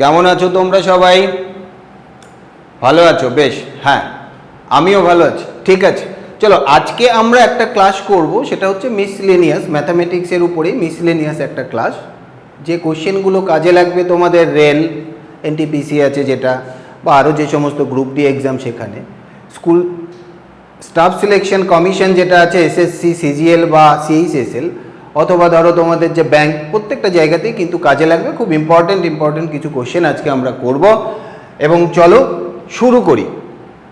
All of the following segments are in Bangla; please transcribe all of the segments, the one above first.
কেমন আছো তোমরা সবাই? ভালো আছো? বেশ, হ্যাঁ আমিও ভালো আছি। ঠিক আছে, চলো আজকে আমরা একটা ক্লাস করব, সেটা হচ্ছে মিসলেনিয়াস ম্যাথামেটিক্সের উপরেই মিসলেনিয়াস একটা ক্লাস। যে কোশ্চেনগুলো কাজে লাগবে তোমাদের রেল, এনটিপিসি আছে যেটা, বা আরও যে সমস্ত গ্রুপ ডি এক্সাম, সেখানে স্কুল স্টাফ সিলেকশন কমিশন যেটা আছে, এসএসসি, সিজিএল বা সিএইচএসএল, অথবা ধরো তোমাদের যে ব্যাংক, প্রত্যেকটা জায়গাতেই কিন্তু কাজে লাগবে। খুব ইম্পর্টেন্ট কিছু কোশ্চেন আজকে আমরা করব এবং চলো শুরু করি।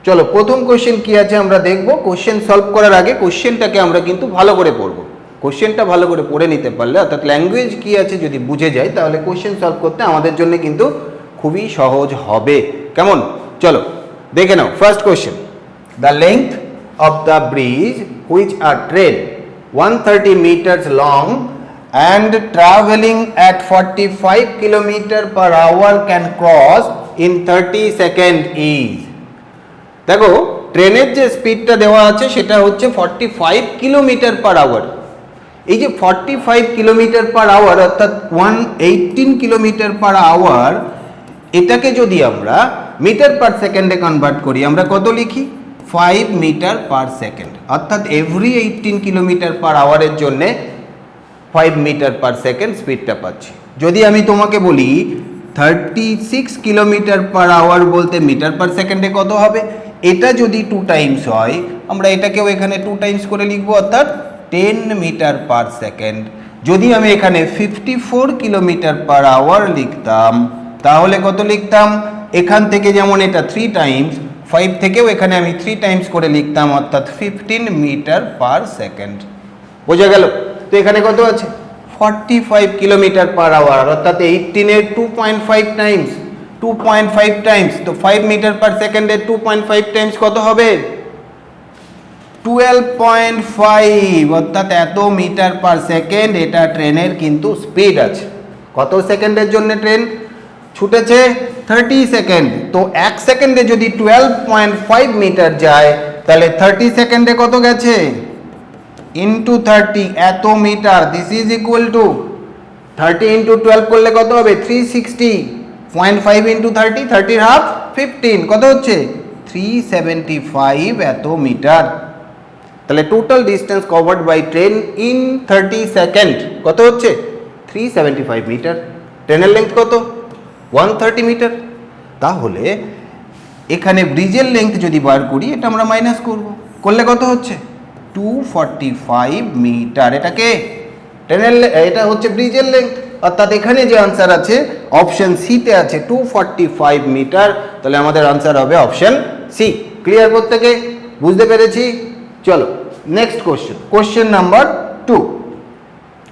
চলো প্রথম কোশ্চেন কি আছে আমরা দেখব। কোশ্চেন সলভ করার আগে কোশ্চেনটাকে আমরা কিন্তু ভালো করে পড়ব। কোশ্চেনটা ভালো করে পড়ে নিতে পারলে, অর্থাৎ ল্যাঙ্গুয়েজ কি আছে যদি বুঝে যায়, তাহলে কোশ্চেন সলভ করতে আমাদের জন্য কিন্তু খুবই সহজ হবে। কেমন? চলো দেখে নাও first question. The length of the bridge which a train 130 meters long and traveling at 45 kilometer per hour can cross in 30 seconds is। দেখো ট্রেনের যে স্পিডটা দেওয়া আছে সেটা হচ্ছে 45 কিলোমিটার পার আওয়ার। এই যে 45 কিলোমিটার পার আওয়ার অর্থাৎ 118 কিলোমিটার পার আওয়ার, এটাকে যদি আমরা মিটার পার সেকেন্ডে কনভার্ট করি, আমরা কত লিখি? 5 মিটার পার সেকেন্ড। অর্থাৎ এভরি 18 কিলোমিটার পার আওয়ারের জন্যে 5 মিটার পার সেকেন্ড স্পিডটা পাচ্ছি। যদি আমি তোমাকে বলি 36 কিলোমিটার পার আওয়ার বলতে মিটার পার সেকেন্ডে কত হবে? এটা যদি 2 টাইমস হয়, আমরা এটাকেও এখানে 2 টাইমস করে লিখবো, অর্থাৎ 10 মিটার পার সেকেন্ড। যদি আমি এখানে 54 কিলোমিটার পার আওয়ার লিখতাম, তাহলে কত লিখতাম? এখান থেকে যেমন এটা 3 টাইমস, 5 থেকেও এখানে আমি 3 টাইমস করে লিখতাম, অর্থাৎ 15 মিটার পার সেকেন্ড। বোঝা গেল? তো এখানে কত আছে? 45 কিলোমিটার পার আওয়ার, অর্থাৎ 18 এর 2.5 টাইমস, 2.5 টাইমস। তো 5 মিটার পার সেকেন্ডের 2.5 টাইমস কত হবে? 12.5, অর্থাৎ এত মিটার পার সেকেন্ড এটা ট্রেনের কিন্তু স্পিড আছে। কত সেকেন্ডের জন্য ট্রেন ছুটেছে? 30 সেকেন্ড। তো 1 সেকেন্ডে যদি 12.5 মিটার যায়, তাহলে 30 সেকেন্ডে কত গেছে? ইন্টু 30, এত metre. This is equal to 30 into 12 করলে কত হবে? 360। 0.5 ইন্টু 30, 30 হাফ 15, কত হচ্ছে? 375 এত মিটার। তাহলে total distance covered by train in 30 second কত হচ্ছে? 375 মিটার। ট্রেনের লেন্থ কত? 130 মিটার। তাহলে এখানে ব্রিজের লেন্থ যদি বার করি, এটা আমরা মাইনাস করব, করলে কত হচ্ছে? 245 মিটার। এটাকে ট্রেনের, এটা হচ্ছে ব্রিজের লেন্থ, অর্থাৎ এখানে যে আনসার আছে অপশন সিতে আছে 245 মিটার। তাহলে আমাদের আনসার হবে অপশন সি। ক্লিয়ার? প্রত্যেকে বুঝতে পেরেছি? চলো next question, question number 2।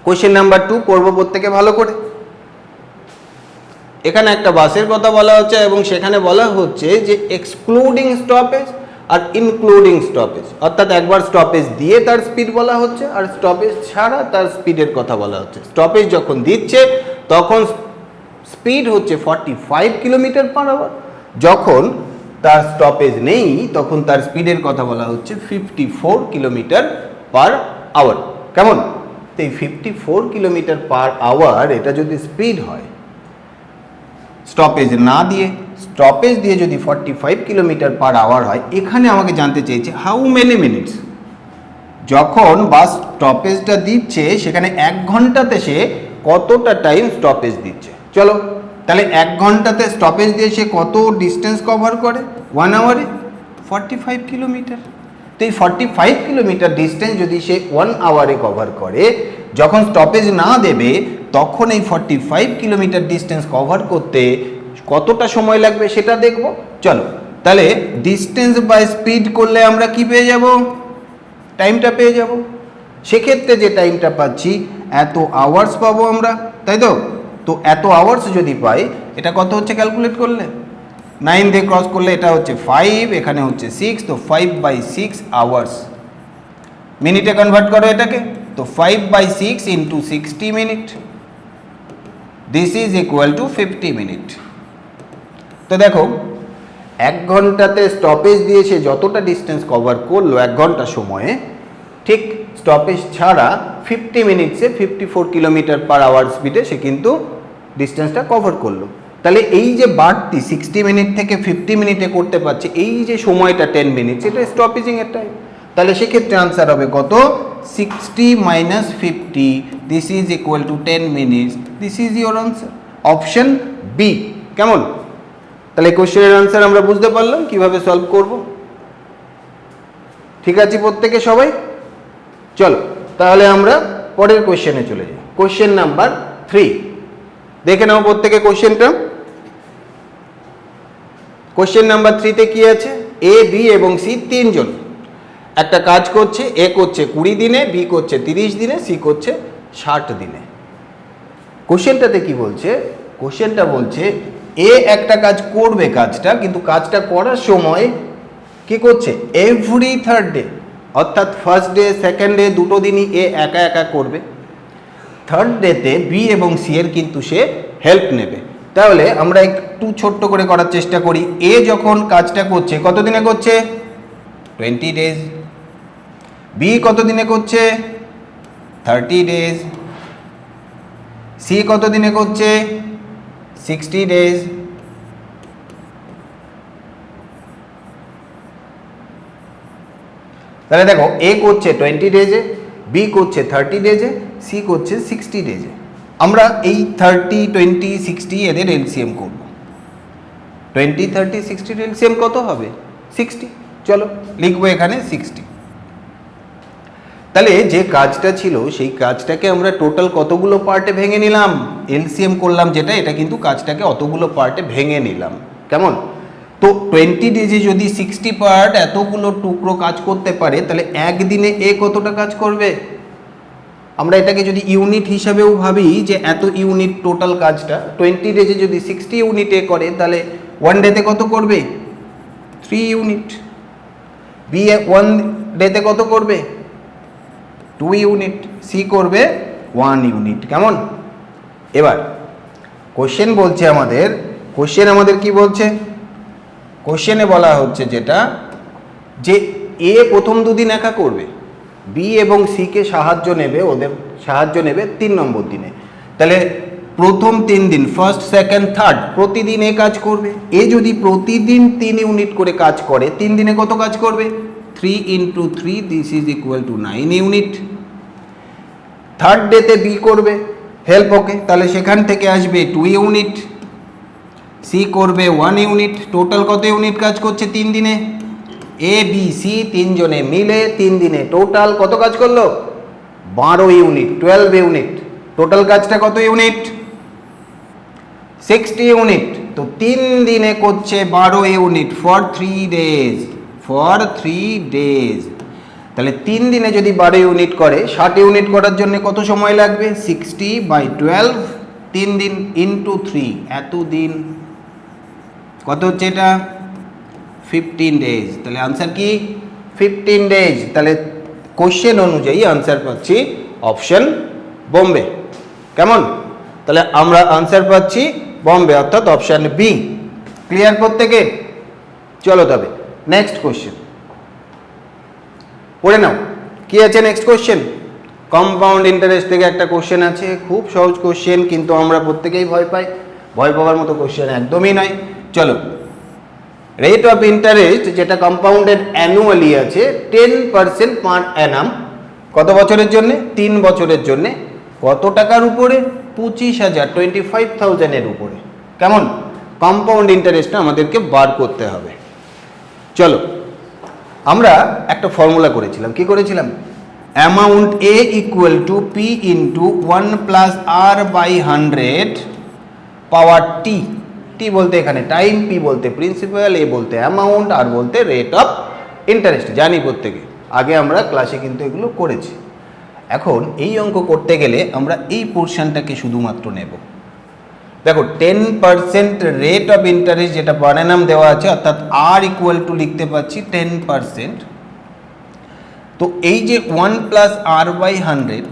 Question number 2 পড়বো প্রত্যেকে ভালো করে। এখানে একটা বাসের কথা বলা হচ্ছে এবং সেখানে বলা হচ্ছে যে এক্সক্লুডিং স্টপেজ আর ইনক্লুডিং স্টপেজ, অর্থাৎ একবার স্টপেজ দিয়ে তার স্পিড বলা হচ্ছে আর স্টপেজ ছাড়া তার স্পিডের কথা বলা হচ্ছে। স্টপেজ যখন দিচ্ছে তখন স্পিড হচ্ছে 45 কিলোমিটার পার আওয়ার, যখন তার স্টপেজ নেই তখন তার স্পিডের কথা বলা হচ্ছে 54 কিলোমিটার পার আওয়ার। কেমন? তো এই 54 কিলোমিটার পার আওয়ার এটা যদি স্পিড হয়, স্টপেজ না দিয়ে, স্টপেজ দিয়ে যদি 45 কিলোমিটার পার আওয়ার হয়, এখানে আমাকে জানতে চেয়েছে হাউ মেনি মিনিটস। যখন বাস স্টপেজটা দিচ্ছে সেখানে 1 ঘন্টাতে সে কতটা টাইম স্টপেজ দিচ্ছে। চলো তাহলে 1 ঘন্টাতে স্টপেজ দিয়ে সে কত ডিস্টেন্স কভার করে? 1 আওয়ারে 45 কিলোমিটার। তো এই 45 কিলোমিটার ডিস্টেন্স যদি সে 1 আওয়ারে কভার করে, যখন স্টপেজ না দেবে তখন এই 45 কিলোমিটার ডিস্টেন্স কভার করতে কতটা সময় লাগবে সেটা দেখব। চলো তাহলে ডিস্টেন্স বাই স্পিড করলে আমরা কি পেয়ে যাব? টাইমটা পেয়ে যাব। সেক্ষেত্রে যে টাইমটা পাচ্ছি এত আওয়ার্স পাবো আমরা, তাই তো? তো এত আওয়ার্স যদি পাই, এটা কত হচ্ছে ক্যালকুলেট করলে? 9 দিয়ে ক্রস করলে এটা হচ্ছে 5, এখানে হচ্ছে 6, তো 5/6 আওয়ার্স। মিনিটে কনভার্ট করো এটাকে, তো 5/6 into 60 minute, this is equal two 50 minute. তো দেখো 1 ঘন্টাতে স্টপেজ দিয়ে সে যতটা ডিস্টেন্স কভার করলো 1 ঘন্টা সময়ে, ঠিক স্টপেজ ছাড়া 50 মিনিটসে 54 কিলোমিটার পার আওয়ার স্পিডে সে কিন্তু ডিস্টেন্সটা কভার করলো। তাহলে এই যে বাড়তি 60 মিনিট থেকে 50 মিনিটে করতে পারছে, এই যে সময়টা 10 মিনিট, সেটা স্টপেজিং এর টাইম। তাহলে সেক্ষেত্রে আনসার হবে কত? 60 minus 50, this is equal to 10 minutes. This is your answer, option B. কেমন? তাহলে কোশ্চেনের আনসার আমরা বুঝতে পারলাম কিভাবে সলভ করব। ঠিক আছে প্রত্যেকে সবাই? চলো তাহলে আমরা পরের কোশ্চেনে চলে যাই। কোশ্চেন নাম্বার 3 দেখে নাও প্রত্যেকে কোশ্চেনটা। কোশ্চেন নাম্বার 3-তে কি আছে? এ, বি এবং সি তিনজন একটা কাজ করছে। এ করছে 20 দিনে, বি করছে 30 দিনে, সি করছে 60 দিনে। কোশ্চেনটাতে কি বলছে? কোশ্চেনটা বলছে এ একটা কাজ করবে, কাজটা কিন্তু কাজটা করার সময় কি করছে? এভরি থার্ড ডে, অর্থাৎ ফার্স্ট ডে সেকেন্ড ডে দুটো দিনই এ একা একা করবে। থার্ড ডেতে বি এবং সি এর কিন্তু সে হেল্প নেবে। তাহলে আমরা একটু ছোট্ট করে করার চেষ্টা করি। এ যখন কাজটা করছে কত দিনে করছে? 20 ডেজ। বি কত দিনে করছে? 30 ডেজ। সি কত দিনে করছে? 60 ডেজ। তাহলে দেখো এ করছে 20 ডেজে, বি করছে 30 ডেজে, সি করছে 60 ডেজে। আমরা এই 30, 20, 60 এদের এলসিএম করব। 20, 30, 60 এর এলসিএম কত হবে? 60। চলো লিখবো এখানে 60। তাহলে যে কাজটা ছিল সেই কাজটাকে আমরা টোটাল কতগুলো পার্টে ভেঙে নিলাম? এলসিএম করলাম যেটা, এটা কিন্তু কাজটাকে অতগুলো পার্টে ভেঙে নিলাম। কেমন? তো 20 ডেজে যদি 60 পার্ট এতগুলো টুকরো কাজ করতে পারে, তাহলে একদিনে এ কতটা কাজ করবে? আমরা এটাকে যদি ইউনিট হিসাবেও ভাবি যে এত ইউনিট টোটাল কাজটা, 20 ডেজে যদি 60 ইউনিট এ করে, তাহলে 1 ডেতে কত করবে? 3 ইউনিট। বি 1 ডেতে কত করবে? 2 ইউনিট। সি করবে 1 ইউনিট। কেমন? এবার কোশ্চেন বলছে আমাদের, কোশ্চেন আমাদের কি বলছে? কোশ্চেনে বলা হচ্ছে যেটা, যে এ প্রথম দুদিন একা করবে, বি এবং সি কে সাহায্য নেবে, ওদের সাহায্য নেবে 3 নম্বর দিনে। তাহলে প্রথম 3 দিন, ফার্স্ট সেকেন্ড থার্ড, প্রতিদিন এ কাজ করবে। এ যদি প্রতিদিন 3 ইউনিট করে কাজ করে, 3 দিনে কত কাজ করবে? 3 into 3, this is equal two 9 unit. Third ডেতে বি করবে হেল্প, ওকে, তাহলে সেখান থেকে আসবে 2 ইউনিট। সি করবে 1 ইউনিট। টোটাল কত ইউনিট কাজ করছে 3 দিনে? এ, বি, সি তিনজনে মিলে 3 দিনে টোটাল কত কাজ করলো? 12 ইউনিট, 12 ইউনিট। টোটাল কাজটা কত ইউনিট? 60 ইউনিট। তো 3 দিনে করছে 12 unit for 3 days, for 3 days. তাহলে 3 দিনে যদি 12 ইউনিট করে, 60 ইউনিট করার জন্য কত সময় লাগবে? 60/12, 3 দিন ইন্টু 3, এত দিন। কত হচ্ছে এটা? 15 ডেজ। তাহলে আনসার কি? 15 ডেজ। তাহলে কোশ্চেন অনুযায়ী আনসার পাচ্ছি অপশন বোম্বে। কেমন? তাহলে আমরা আনসার পাচ্ছি বম্বে, অর্থাৎ অপশন বি। ক্লিয়ার প্রত্যেকে? চলো তবে নেক্সট কোশ্চেন পড়ে নাও। কি আছে নেক্সট কোশ্চেন? কম্পাউন্ড ইন্টারেস্ট থেকে একটা কোশ্চেন আছে, খুব সহজ কোশ্চেন, কিন্তু আমরা প্রত্যেকেই ভয় পাই। ভয় পাওয়ার মতো কোশ্চেন একদমই নয়। চলো, রেট অফ ইন্টারেস্ট যেটা কম্পাউন্ডেড অ্যানুয়ালি আছে 10% পার অ্যানাম, কত বছরের জন্য? 3 বছরের জন্য। কত টাকার উপরে? 25,000, 25,000 এর উপরে। কেমন? কম্পাউন্ড ইন্টারেস্টটা আমাদেরকে বার করতে হবে। চলো, আমরা একটা ফর্মুলা করেছিলাম। কি করেছিলাম? Amount A equal to P into 1 plus R by 100 power T. T বলতে এখানে টাইম, পি বলতে প্রিন্সিপাল, এ বলতে অ্যামাউন্ট, আর বলতে রেট অফ ইন্টারেস্ট। জানি প্রত্যেকে, আগে আমরা ক্লাসে কিন্তু এগুলো করেছি। এখন এই অঙ্ক করতে গেলে আমরা এই পোর্শনটাকে শুধুমাত্র নেব। দেখো 10% রেট অফ ইন্টারেস্ট যেটা পার অ্যানাম দেওয়া আছে, অর্থাৎ আর ইকুয়াল টু লিখতে পাচ্ছি 10%। তো এই যে 1 প্লাস আর বাই 100,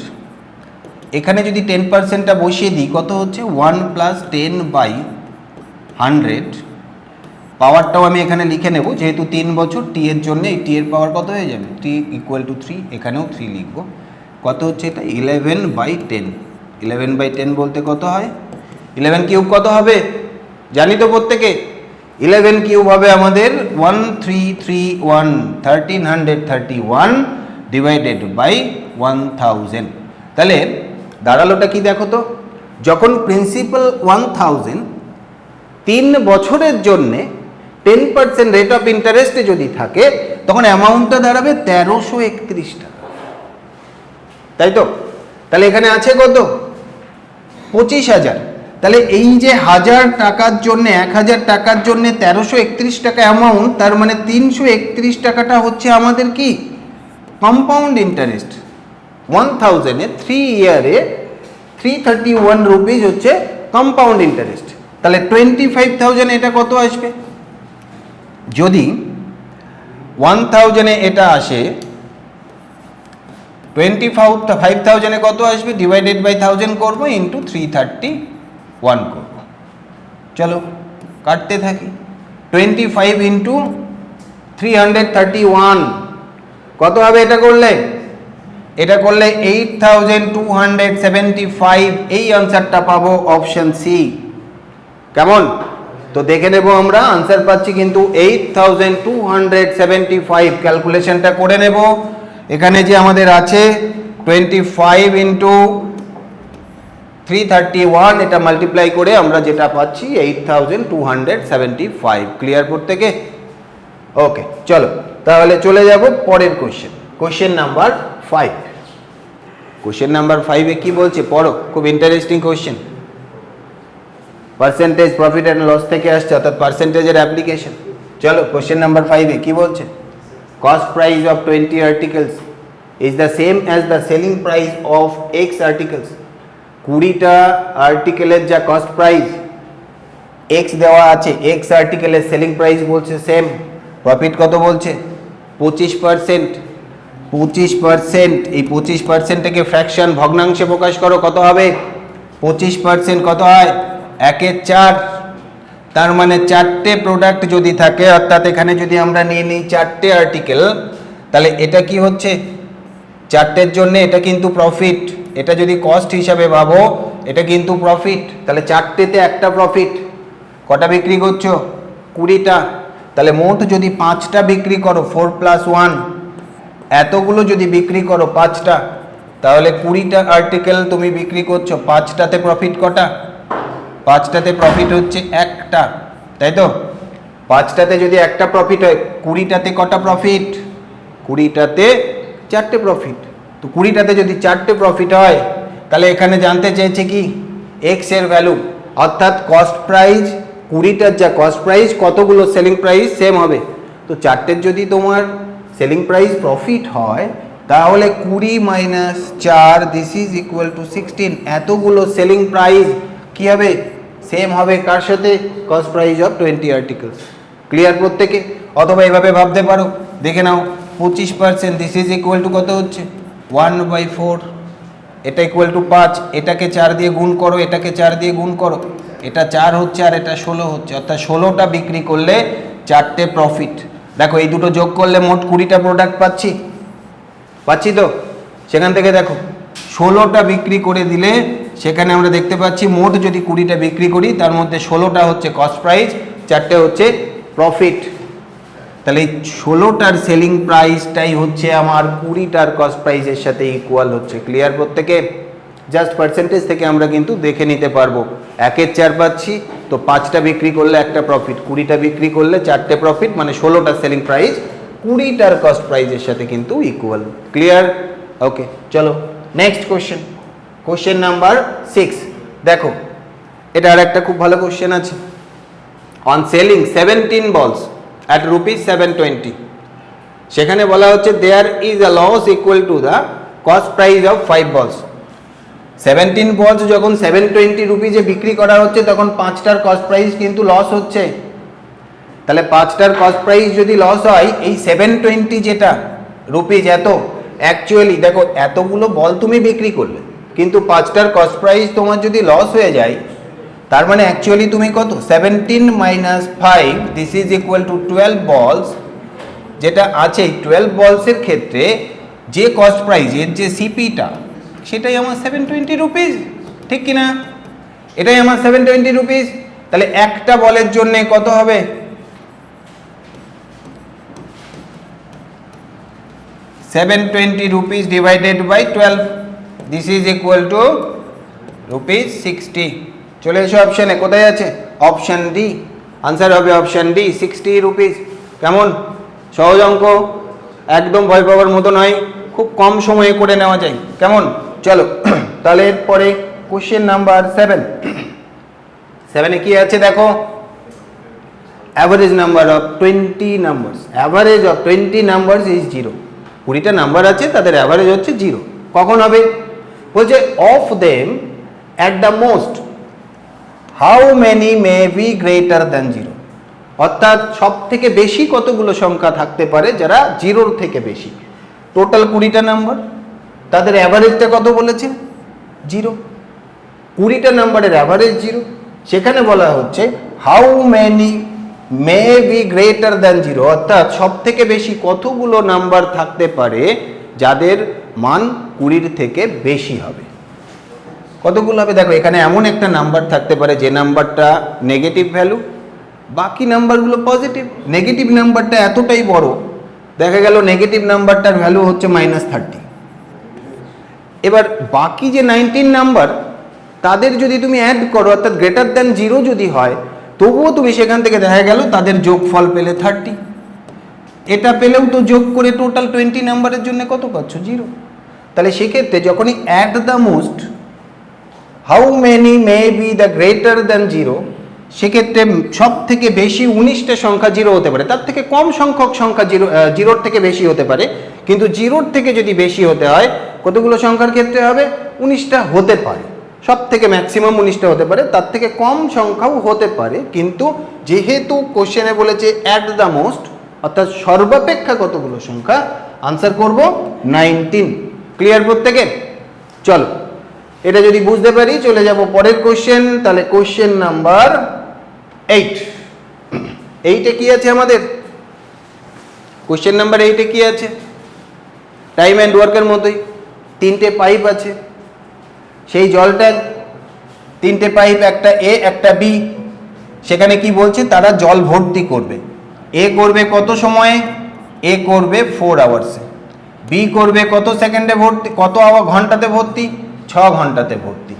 এখানে যদি 10%টা বসিয়ে দিই, কত হচ্ছে? 1 প্লাস 10 বাই 100। পাওয়ারটাও আমি এখানে লিখে নেব, যেহেতু 3 বছর, টি এর জন্য এই টি এর পাওয়ার কত হয়ে যাবে? টি ইকুয়াল টু 3, এখানেও 3 লিখব। কত হচ্ছে এটা? 11/10। 11/10 বলতে কত হয়? 11 কিউব কত হবে? জানি তো প্রত্যেকে 11 কিউব হবে আমাদের 1331 1331 ডিভাইডেড বাই 1000। তাহলে দাঁড়ালোটা কি দেখো তো, যখন প্রিন্সিপাল 1000 3 বছরের জন্যে 10% রেট অফ ইন্টারেস্টে যদি থাকে তখন অ্যামাউন্টটা দাঁড়াবে 1331 টাকা, তাই তো? তাহলে এখানে আছে কত? 25,000। তাহলে এই যে 1000 টাকার জন্য 1000 টাকার জন্য 1331 টাকা অ্যামাউন্ট, তার মানে 331 টাকাটা হচ্ছে আমাদের কি কম্পাউন্ড ইন্টারেস্ট। 1000 এ 3 ইয়ারে 331 রুপিস হচ্ছে কম্পাউন্ড ইন্টারেস্ট। তাহলে 25,000 এটা কত আসবে? যদি 1000 এ এটা আসে 25,000 এ কত আসবে? ডিভাইডেড বাই 1000 করব, ইন্টু 331 করব। চলো কাটতে থাকি। 25 ইন্টু 331 কত হবে এটা করলে? এটা করলে 8275, এই আনসারটা পাবো অপশন সি। কেমন? তো দেখে নেব আমরা, আনসার পাচ্ছি কিন্তু 8275। ক্যালকুলেশনটা করে নেব। এখানে যে আমাদের আছে 25 ইন্টু 331, এটা মাল্টিপ্লাই করে আমরা যেটা পাচ্ছি 8275। ক্লিয়ার প্রত্যেকে? ওকে, চলো তাহলে চলে যাব পরের question, question number 5। Question number 5 এ কি বলছে পড়ো, খুব interesting question. Percentage profit and loss থেকে আসছে, অর্থাৎ পার্সেন্টেজের অ্যাপ্লিকেশন। চলো কোশ্চেন নাম্বার 5 এ কি বলছে? Cost price of 20 articles is the same as the selling price of X articles. 20টা আর্টিকেলের যা কস্ট প্রাইস এক্স দেওয়া আছে, এক্স আর্টিকেলের সেলিং প্রাইস বলছে সেম। প্রফিট কত বলছে? 25%। 25%, এই 25%টাকে ফ্র্যাকশন ভগ্নাংশে প্রকাশ করো, কত হবে? 25% কত হয়? 1/4। তার মানে 4টে প্রোডাক্ট যদি থাকে, অর্থাৎ এখানে যদি আমরা নিয়ে নিই 4টে আর্টিকেল, তাহলে এটা কি হচ্ছে? 4টের জন্য এটা কিন্তু প্রফিট। এটা যদি কস্ট হিসাবে ভাবো, এটা কিন্তু প্রফিট। তাহলে 4টেতে একটা প্রফিট। কটা বিক্রি করছো? 20টা। তাহলে মোট যদি 5টা বিক্রি করো, 4 + 1, এতগুলো যদি বিক্রি করো 5টা, তাহলে 20টা আর্টিকেল তুমি বিক্রি করছো, 5টাতে প্রফিট কটা? 5টাতে প্রফিট হচ্ছে একটা, তাই তো? 5টাতে যদি একটা প্রফিট হয়, 20টাতে কটা প্রফিট? 20টাতে 4টে প্রফিট। তো 20টাতে যদি 4টে প্রফিট হয়, তাহলে এখানে জানতে চেয়েছে কি? এক্স এর ভ্যালু, অর্থাৎ কস্ট প্রাইস 20টার যা কস্ট প্রাইস, কতগুলো সেলিং প্রাইস সেম হবে। তো 4টের যদি তোমার সেলিং প্রাইস প্রফিট হয়, তাহলে 20 - 4 দিস ইজ ইকুয়াল টু 16। এতগুলো সেলিং প্রাইস কি হবে? সেম হবে। কার সাথে? Cost price of 20 articles. Clear প্রত্যেকে? অথবা এভাবে ভাবতে পারো, দেখে নাও 25% দিস ইজ ইকুয়াল টু কত হচ্ছে? 1/4। এটা ইকুয়াল টু 5। এটাকে 4 দিয়ে গুণ করো, এটাকে 4 দিয়ে গুণ করো, এটা 4 হচ্ছে আর এটা 16 হচ্ছে, অর্থাৎ 16টা বিক্রি করলে 4টে প্রফিট। দেখো এই দুটো যোগ করলে মোট 20টা প্রোডাক্ট পাচ্ছি তো? সেখান থেকে দেখো 16টা বিক্রি করে দিলে সেখানে আমরা দেখতে পাচ্ছি মোট যদি 20টা বিক্রি করি, তার মধ্যে 16টা হচ্ছে কস্ট প্রাইস, 4টে হচ্ছে প্রফিট। তাহলে এই 16টার সেলিং প্রাইসটাই হচ্ছে আমার 20টার কস্ট প্রাইসের সাথে ইকুয়াল হচ্ছে। ক্লিয়ার প্রত্যেকে? জাস্ট পার্সেন্টেজ থেকে আমরা কিন্তু দেখে নিতে পারবো। 1/4 পাচ্ছি, তো 5টা বিক্রি করলে একটা প্রফিট, 20টা বিক্রি করলে 4টে প্রফিট, মানে 16টার সেলিং প্রাইস 20টার কস্ট প্রাইসের সাথে কিন্তু ইকুয়াল। ক্লিয়ার? ওকে, চলো নেক্সট কোশ্চেন, কোশ্চেন নাম্বার 6। দেখো এটা আর একটা খুব ভালো কোশ্চেন আছে। অন সেলিং 17 balls at ₹720, সেখানে বলা হচ্ছে there is a loss equal to the cost price of 5 balls। 17 balls যখন 720 রুপিজে বিক্রি করা হচ্ছে, তখন 5টার কস্ট প্রাইস কিন্তু লস হচ্ছে। তাহলে 5টার কস্ট প্রাইস যদি লস হয়, এই 720 যেটা রুপিজ, এত অ্যাকচুয়ালি দেখো এতগুলো বল তুমি বিক্রি করলে, কিন্তু 5টার কস্ট প্রাইস তোমার যদি লস হয়ে যায়, তার মানে অ্যাকচুয়ালি তুমি কত? 17 - 5 this is equal two 12 balls। যেটা আছে 12 বলসের ক্ষেত্রে যে কস্ট প্রাইস, এর যে সিপিটা, সেটাই আমার 720 রুপিস, ঠিক কিনা? এটাই আমার 720 রুপিস। তাহলে একটা বলের জন্য কত হবে? 720 rupees divided by 12. This is equal to rupees 60. চলে এসো অপশনে, কোথায় আছে? অপশন ডি, আনসার হবে অপশন ডি, 60 rupees। কেমন? সহজ অঙ্ক, একদম ভয় পাওয়ার মতো নয়, খুব কম সময়ে করে নেওয়া যায়। কেমন? চলো তাহলে এরপরে কোশ্চেন নাম্বার 7। 7-এ কি আছে দেখো, average number of 20 numbers, average of 20 numbers is 0। 20টা নাম্বার আছে, তাদের অ্যাভারেজ হচ্ছে 0। কখন হবে? বলছে of them at the most how many may be greater than 0, অর্থাৎ সব থেকে বেশি কতগুলো সংখ্যা থাকতে পারে যারা 0-র থেকে বেশি। টোটাল 20টা নাম্বার, তাদের অ্যাভারেজটা কত বলেছে? 0। 20টা নাম্বারের অ্যাভারেজ 0, সেখানে বলা হচ্ছে how many may be greater than 0, অর্থাৎ সব থেকে বেশি কতগুলো নাম্বার থাকতে পারে যাদের মান 20-র থেকে বেশি হবে। কতগুলো হবে দেখো, এখানে এমন একটা নাম্বার থাকতে পারে যে নাম্বারটা নেগেটিভ ভ্যালু, বাকি নাম্বারগুলো পজিটিভ। নেগেটিভ নাম্বারটা এতটাই বড়, দেখা গেল নেগেটিভ নাম্বারটার ভ্যালু হচ্ছে -30। এবার বাকি যে 19 নাম্বার, তাদের যদি তুমি অ্যাড করো, অর্থাৎ গ্রেটার দ্যান 0 যদি হয়, তবুও তুমি সেখান থেকে দেখা গেল তাদের যোগফল পেলে 30। এটা পেলেও তো যোগ করে টোটাল 20 নাম্বারের জন্য কত পাচ্ছ? 0। তাহলে সেক্ষেত্রে যখনই at the most how many may B the greater than 0, সেক্ষেত্রে সব থেকে বেশি 19টা সংখ্যা 0 হতে পারে, তার থেকে কম সংখ্যক সংখ্যা 0-র থেকে বেশি হতে পারে, কিন্তু 0-র থেকে যদি বেশি হতে হয় কতগুলো সংখ্যার ক্ষেত্রে হবে? 19টা হতে পারে। সব থেকে ম্যাক্সিমাম 19টা হতে পারে, তার থেকে কম সংখ্যাও হতে পারে, কিন্তু যেহেতু কোশ্চেনে বলেছে অ্যাট দ্য মোস্ট, অর্থাৎ সর্বাপেক্ষা কতগুলো সংখ্যা, আনসার করব 19। ক্লিয়ার প্রত্যেকে? চলো এটা যদি বুঝতে পারি চলে যাব পরের কোশ্চেন। তাহলে কোশ্চেন নাম্বার 8। 8-এ কি আছে আমাদের? কোশ্চেন নাম্বার 8-এ কি আছে? টাইম অ্যান্ড ওয়ার্কের মতোই 3টে পাইপ আছে, সেই জল ট্যাঙ্ক, 3টে পাইপ, একটা এ একটা বি। সেখানে কি বলছে? তারা জল ভর্তি করবে। এ করবে কত সময়ে? এ করবে 4 আওয়ার্সে। বি করবে কত সেকেন্ডে ভর্তি, কত ঘন্টাতে ভর্তি? 6 ঘন্টাতে ভর্তি।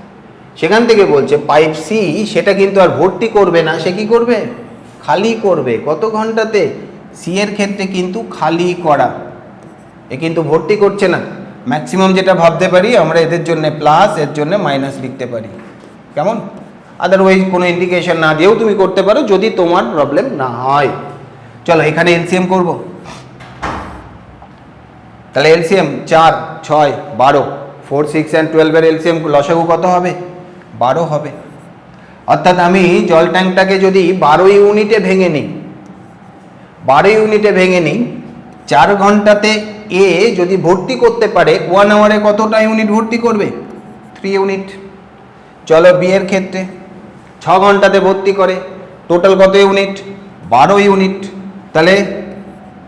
সেখান থেকে বলছে পাইপ সি সেটা কিন্তু আর ভর্তি করবে না, সে কি করবে? খালি করবে। কত ঘন্টাতে? সি এর ক্ষেত্রে কিন্তু খালি করা, এ কিন্তু ভর্তি করছে না। ম্যাক্সিমাম যেটা ভাবতে পারি আমরা, এদের জন্য প্লাস, এর জন্য মাইনাস লিখতে পারি। কেমন? আদারওয়াইজ কোনো ইন্ডিকেশন না দিয়েও তুমি করতে পারো যদি তোমার প্রবলেম না হয়। চলো এখানে এলসিএম করব। তাহলে এলসিএম 4, 6, 12, 4, 6 and 12-এর এলসিএম লসাগু কত হবে? 12 হবে। অর্থাৎ আমি জল ট্যাঙ্কটাকে যদি 12 ইউনিটে ভেঙে নিই, 12 ইউনিটে ভেঙে নিই, 4 ঘন্টাতে এ যদি ভর্তি করতে পারে, 1 আওয়ারে কতটা ইউনিট ভর্তি করবে? 3 ইউনিট। চলো বি এর ক্ষেত্রে 6 ঘন্টাতে ভর্তি করে, টোটাল কত ইউনিট? 12 ইউনিট। তাহলে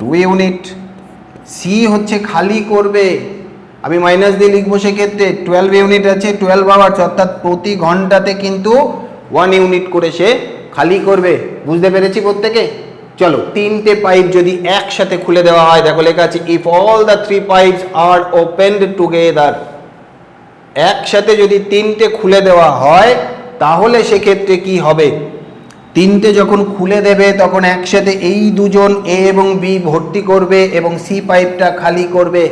2 ইউনিট। সি হচ্ছে খালি করবে, আমি মাইনাস দিয়ে লিখবো, সেক্ষেত্রে 12 ইউনিট আছে, 12 আওয়ার্স, অর্থাৎ প্রতি ঘন্টাতে কিন্তু 1 ইউনিট করে সে খালি করবে। বুঝতে পেরেছি প্রত্যেকে? চলো 3টে পাইপ যদি একসাথে খুলে দেওয়া হয়, দেখো লেখা আছে if all the 3 pipes are opened together, একসাথে যদি 3টে খুলে দেওয়া হয় তাহলে সেক্ষেত্রে কি হবে? 3টে যখন খুলে দেবে তখন একসাথে এই দুজন এ এবং বি ভর্তি করবে এবং সি পাইপটা খালি করবে।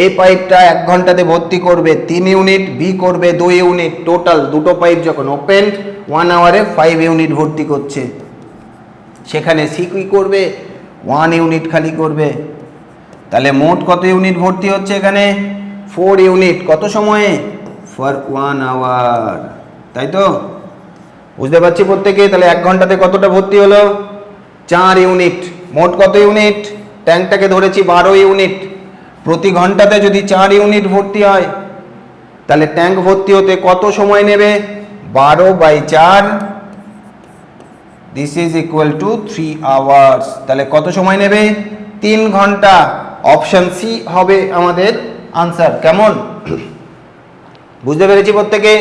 এ পাইপটা 1 ঘন্টাতে ভর্তি করবে 3 ইউনিট, বি করবে 2 ইউনিট। টোটাল দুটো পাইপ যখন ওপেন 1 আওয়ারে 5 ইউনিট ভর্তি করছে। সেখানে সি কি করবে? 1 ইউনিট খালি করবে। তাহলে মোট কত ইউনিট ভর্তি হচ্ছে এখানে? 4 ইউনিট। কত সময়ে? For 1 hour. তাই তো? বুঝতে পারছি প্রত্যেকে? তাহলে 1 ঘন্টাতে কতটা ভর্তি হলো? 4 ইউনিট। মোট কত ইউনিট? ট্যাঙ্কটাকে ধরেছি 12 ইউনিট। প্রতি ঘন্টাতে যদি 4 ইউনিট ভর্তি হয় তাহলে ট্যাঙ্ক ভর্তি হতে কত সময় নেবে? 12/4, this is equal two 3 hours. তাহলে কত সময় নেবে? 3 ঘন্টা। অপশন সি হবে আমাদের আনসার। কেমন? বুঝতে পেরেছি প্রত্যেকে?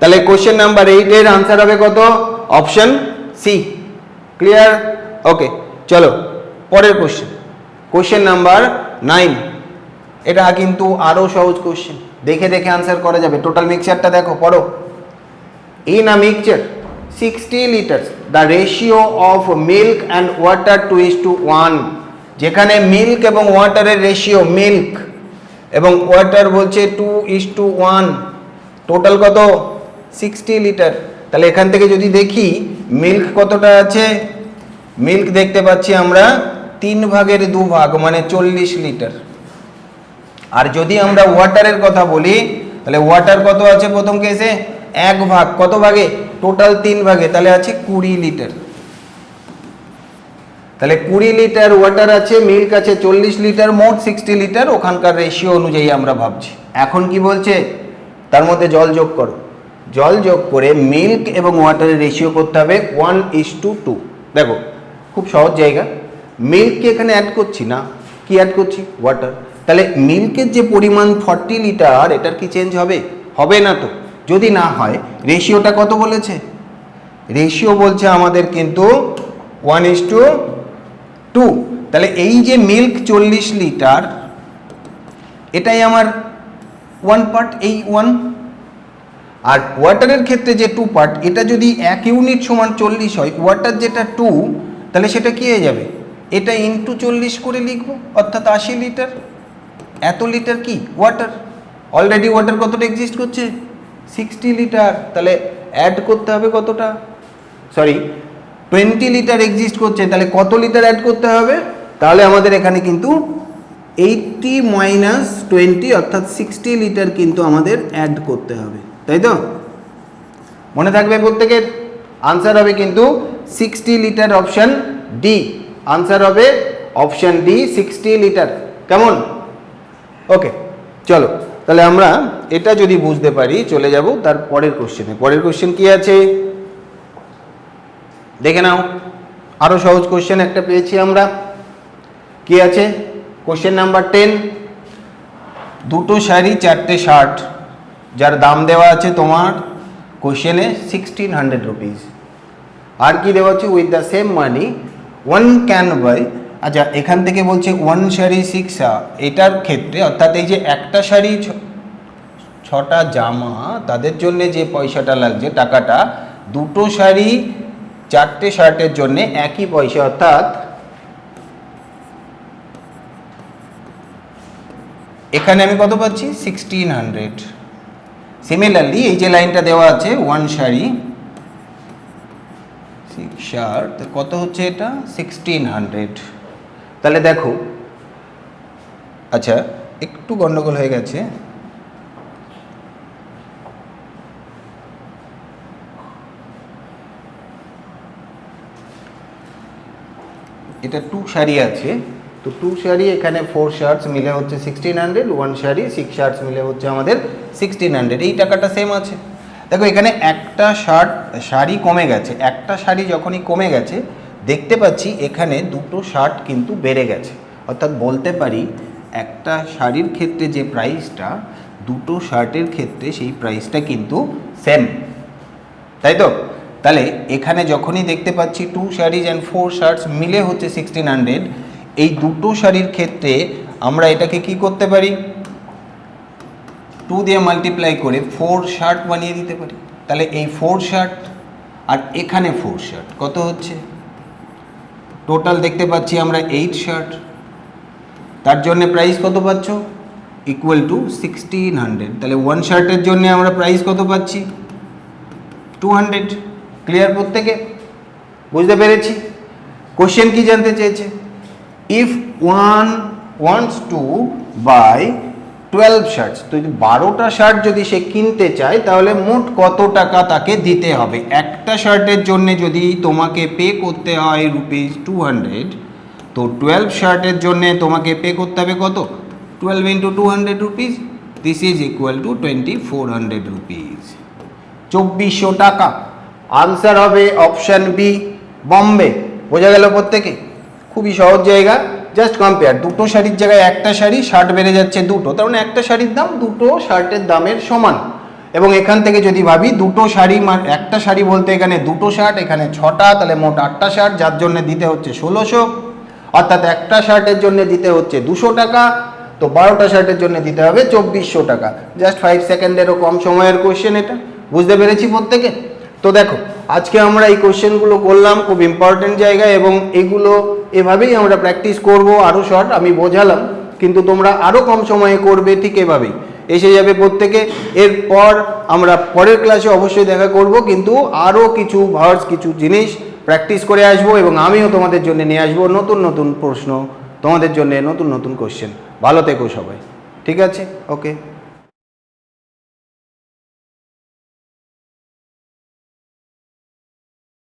তাহলে কোশ্চেন নাম্বার 8 এর আনসার হবে কত? Option C. ক্লিয়ার? ওকে, চলো পরের কোশ্চেন, কোশ্চেন নাম্বার 9। এটা কিন্তু আরো সহজ কোশ্চেন, দেখে দেখে আনসার করা যাবে। টোটাল মিক্সচারটা দেখো, পড়ো। In a mixture 60 liters the ratio of milk and water 2:1, যেখানে মিল্ক এবং ওয়াটারের রেশিও, মিল্ক এবং ওয়াটার বলছে 2:1, টোটাল কত? 60 লিটার। তাহলে এখান থেকে যদি দেখি মিল্ক কতটা আছে, মিল্ক দেখতে পাচ্ছি আমরা 3 ভাগের 2 ভাগ মানে 40 লিটার। আর যদি আমরা ওয়াটারের কথা বলি তাহলে ওয়াটার কত আছে প্রথম কেসে? 1 ভাগ, কত ভাগে? টোটাল 3 ভাগে, তাহলে আছে 20 লিটার। তাহলে 20 লিটার ওয়াটার আছে, মিল্ক আছে 40 লিটার, মোট 60 লিটার। ওখানকার রেশিও অনুযায়ী আমরা ভাবছি। এখন কি বলছে? তার মধ্যে জল যোগ করো। জল যোগ করে মিল্ক এবং ওয়াটারের রেশিও করতে হবে 1:2। দেখো খুব সহজ জায়গা, মিল্ককে এখানে অ্যাড করছি না, কি অ্যাড করছি? ওয়াটার। তাহলে মিল্কের যে পরিমাণ 40 লিটার, এটার কি চেঞ্জ হবে? হবে না তো। যদি না হয় রেশিওটা কত বলেছে? রেশিও বলছে আমাদের কিন্তু 1:2। তাহলে এই যে মিল্ক 40 লিটার, এটাই আমার 1 পার্ট, এই 1। আর ওয়াটারের ক্ষেত্রে যে 2 পার্ট, এটা যদি 1 ইউনিট সমান 40 হয়, ওয়াটার যেটা 2, তাহলে সেটা কি হয়ে যাবে? এটা ইন্টু 40 করে লিখবো, অর্থাৎ 80 লিটার। এত লিটার কি? ওয়াটার। অলরেডি ওয়াটার কতটা এক্সিস্ট করছে? 60 লিটার। তাহলে অ্যাড করতে হবে কতটা? সরি, 20 লিটার এক্সিস্ট করছে, তাহলে কত লিটার অ্যাড করতে হবে? তাহলে আমাদের এখানে কিন্তু 80 - 20 অর্থাৎ 60 লিটার কিন্তু আমাদের অ্যাড করতে হবে, তাই তো? মনে থাকবে প্রত্যেকের? আনসার হবে কিন্তু 60 লিটার, অপশন ডি। আনসার হবে অপশন ডি, 60 লিটার। কেমন? ওকে, চলো তাহলে আমরা এটা যদি বুঝতে পারি, চলে যাব তার পরের কোশ্চেনে। পরের কোশ্চেন কি আছে দেখে নাও। আরো সহজ কোশ্চেন একটা পেয়েছি আমরা। কি আছে? Question number 10। দুটো শাড়ি 4টে শার্ট, যার দাম দেওয়া আছে তোমার কোশ্চেনে 1600 রুপিস। আর কি দেওয়া আছে? With the same money 1 can buy. আচ্ছা, এখান থেকে বলছে 1 শাড়ি 6, এটার ক্ষেত্রে অর্থাৎ এই যে একটা শাড়ি 6টা জামা, তাদের জন্য যে পয়সাটা লাগছে, টাকাটা, দুটো শাড়ি 4টে শার্টের জন্য একই পয়সা, অর্থাৎ এখানে আমি কত পাচ্ছি? 1600। সিমিলারলি এই যে লাইনটা দেওয়া আছে 1 শাড়ি 6 শার্ট, কত হচ্ছে এটা? 1600। তাহলে দেখো, আচ্ছা একটু গন্ডগোল হয়ে গেছে। এটা 2 শাড়ি আছে, তো 2 শাড়ি এখানে 4 শার্টস মিলে হচ্ছে 1600, 1 শাড়ি 6 শার্টস মিলে হচ্ছে আমাদের 1600। এই টাকাটা সেম আছে। দেখো এখানে একটা শাড়ি কমে গেছে, একটা শাড়ি যখনই কমে গেছে দেখতে পাচ্ছি এখানে দুটো শার্ট কিন্তু বেড়ে গেছে। অর্থাৎ বলতে পারি একটা শাড়ির ক্ষেত্রে যে প্রাইসটা, দুটো শার্টের ক্ষেত্রে সেই প্রাইসটা কিন্তু সেম, তাই তো? তাহলে এখানে যখনই দেখতে পাচ্ছি 2 শাড়িজ অ্যান্ড 4 শার্টস মিলে হচ্ছে 1600, এই দুটো শাড়ির ক্ষেত্রে আমরা এটাকে কি করতে পারি? 2 দিয়ে মাল্টিপ্লাই করে 4 শার্ট বানিয়ে দিতে পারি। তাহলে এই 4 শার্ট আর এখানে 4 শার্ট কত হচ্ছে? টোটাল দেখতে পাচ্ছি আমরা 8 শার্ট। তার জন্য প্রাইস কত পাচ্ছ? Equal to 1600। তাহলে 1 শার্টের জন্য আমরা প্রাইস কত পাচ্ছি? 200। ক্লিয়ার প্রত্যেকে? বুঝতে পেরেছি? কোশ্চেন কি জানতে চেয়েছে? If one wants to buy 12 shirts, তো 12টা শার্ট যদি সে কিনতে চায় তাহলে মোট কত টাকা তাকে দিতে হবে? একটা শার্টের জন্য যদি তোমাকে পে করতে হয় ₹200, তো 12 শার্টের জন্য তোমাকে পে করতে হবে কত? 12 × 200 rupees, this is equal two 2400 rupees, 2400 টাকা। আনসার হবে অপশন বি, বম্বে। বোঝা গেল প্রত্যেকে? খুবই সহজ জায়গা, জাস্ট কম্পেয়ার। দুটো শাড়ির জায়গায় একটা শাড়ি, শার্ট বেড়ে যাচ্ছে দুটো, তার মানে একটা শাড়ির দাম দুটো শার্টের দামের সমান। এবং এখান থেকে যদি ভাবি দুটো শাড়ি, একটা শাড়ি বলতে এখানে দুটো শার্ট, এখানে 6টা, তাহলে মোট 8টা শার্ট, যার জন্য দিতে হচ্ছে 1600, অর্থাৎ একটা শার্টের জন্য দিতে হচ্ছে 200 টাকা, তো 12টা শার্টের জন্য দিতে হবে 2400 টাকা। জাস্ট 5 সেকেন্ডেরও কম সময়ের কোশ্চেন এটা, বুঝতে পেরেছি প্রত্যেকে? তো দেখো আজকে আমরা এই কোশ্চেনগুলো করলাম খুব ইম্পর্টেন্ট জায়গায়, এবং এগুলো এভাবেই আমরা প্র্যাকটিস করব। আরও শর্ট আমি বোঝালাম, কিন্তু তোমরা আরও কম সময়ে করবে ঠিক এভাবেই, এসে যাবে প্রত্যেকে। এরপর আমরা পরের ক্লাসে অবশ্যই দেখা করব, কিন্তু আরও কিছু ভার্স, কিছু জিনিস প্র্যাকটিস করে আসবো, এবং আমিও তোমাদের জন্য নিয়ে আসবো নতুন নতুন প্রশ্ন, তোমাদের জন্য নতুন নতুন কোশ্চেন। ভালো থেকো সবাই, ঠিক আছে? ওকে।